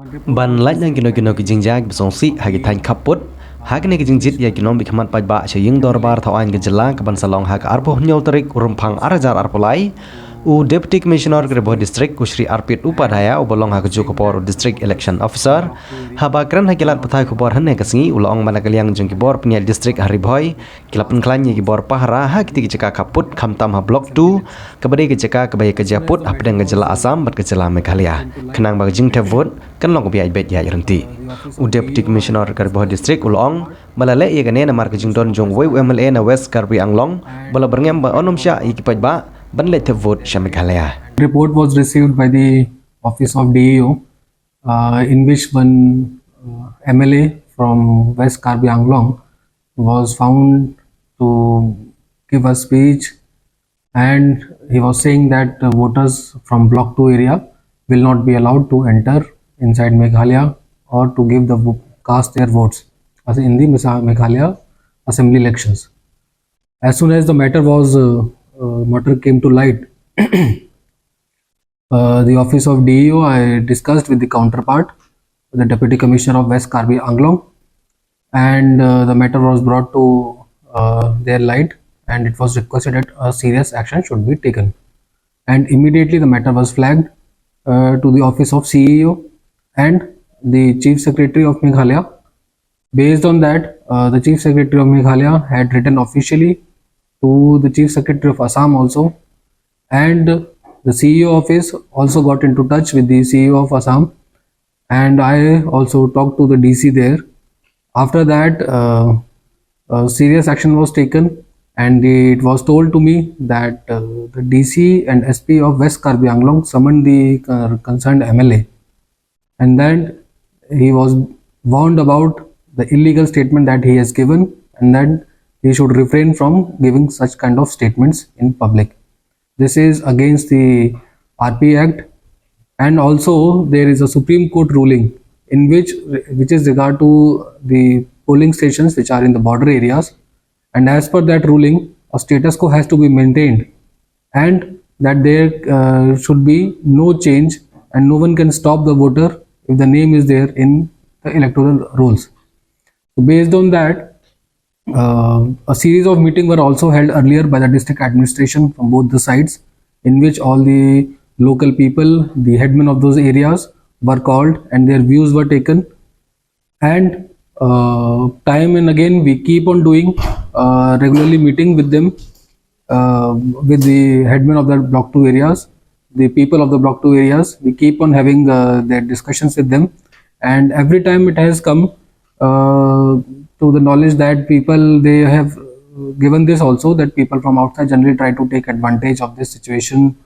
Ban lạnh năng kino ki jingjak besongsi hagi thain kaput hagne ki jingjit ya kinom bikhamat Paidbah chaying dorbar thawan ke jela ke ban salong hag arbo nyoltrik rumpang arajar arpolai u deputy commissioner ke Reboh district kusri arpit upadaya u bolong hag jukopor district election officer habakran hakilat pathai khopor hanne ke Sngi ulong manakaliang jungki bor pnya district haribhoi kilapan klanye ki bor Pahara hag ti ki kaput khamtam ha block 2 kabade ki ke bayi ke japut apdeng ke jela Assam bat ke jela Meghalaya kenang bag jing tevot kan long biai bet ya ranti u deputy commissioner ke Reboh district ulong malale ye gane na mark jing don jong wei MLA na West Karbi Anglong bala Byrngem ba onom Shah iki Paidbah ban let vote Shah Meghalaya. Report was received by the office of DEO in which one MLA from West Karbi Anglong was found to give a speech, and he was saying that voters from block 2 area will not be allowed to enter inside Meghalaya or to give cast their votes as in the Meghalaya assembly elections. As soon as the matter came to light, the office of DEO, I discussed with the counterpart, the deputy commissioner of West Karbi Anglong, and the matter was brought to their light, and it was requested that a serious action should be taken. And immediately the matter was flagged to the office of CEO and the chief secretary of Meghalaya. Based on that, the chief secretary of Meghalaya had written officially to the chief secretary of Assam also, and the CEO office also got into touch with the CEO of Assam, and I also talked to the DC there. After that, serious action was taken, and it was told to me that the DC and SP of West Karbi Anglong summoned the concerned MLA, and then he was warned about the illegal statement that he has given, and that he should refrain from giving such kind of statements in public. This is against the RP Act, and also there is a Supreme Court ruling in which is regard to the polling stations which are in the border areas, and as per that ruling, a status quo has to be maintained, and that there should be no change, and no one can stop the voter if the name is there in the electoral rolls. So based on that, a series of meetings were also held earlier by the district administration from both the sides, in which all the local people, the headmen of those areas, were called and their views were taken. And time and again we keep on doing regularly meeting with them, with the headmen of the block 2 areas, the people of the block 2 areas. We keep on having their discussions with them, and every time it has come to the knowledge that people, they have given this also, that people from outside generally try to take advantage of this situation,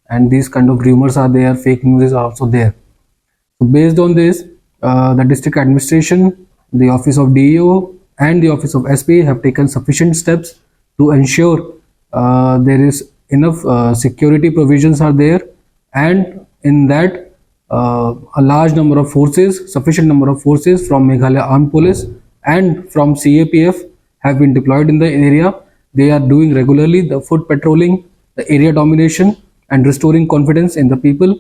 and these kind of rumors are there, fake news is also there. So based on this, the district administration, the office of DEO and the office of SP have taken sufficient steps to ensure there is enough security provisions are there, and in that a large number of forces, sufficient number of forces from Meghalaya Armed Police and from CAPF have been deployed in the area. They are doing regularly the foot patrolling, the area domination, and restoring confidence in the people.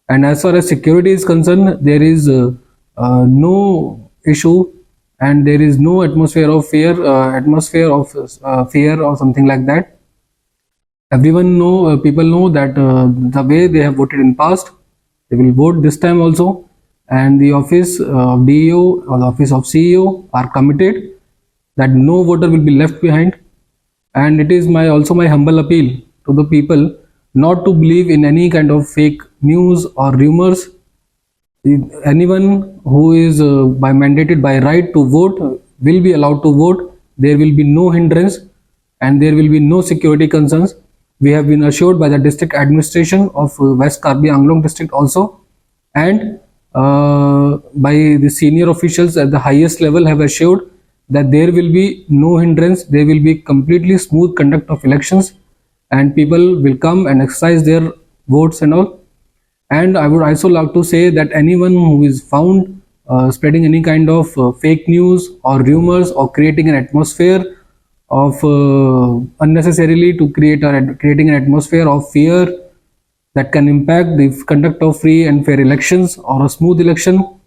And as far as security is concerned, there is no issue, and there is no atmosphere of fear, fear or something like that. Everyone people know that the way they have voted in past, they will vote this time also, and the office of DEO or the office of CEO are committed that no voter will be left behind. And it is also my humble appeal to the people not to believe in any kind of fake news or rumors. Anyone who is mandated by right to vote will be allowed to vote. There will be no hindrance, and there will be no security concerns. We have been assured by the district administration of West Karbi Anglong district also, and by the senior officials at the highest level have assured that there will be no hindrance, there will be completely smooth conduct of elections, and people will come and exercise their votes and all. And I would also like to say that anyone who is found spreading any kind of fake news or rumors or creating an atmosphere of unnecessarily to creating an atmosphere of fear that can impact the conduct of free and fair elections or a smooth election,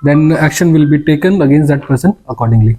then action will be taken against that person accordingly.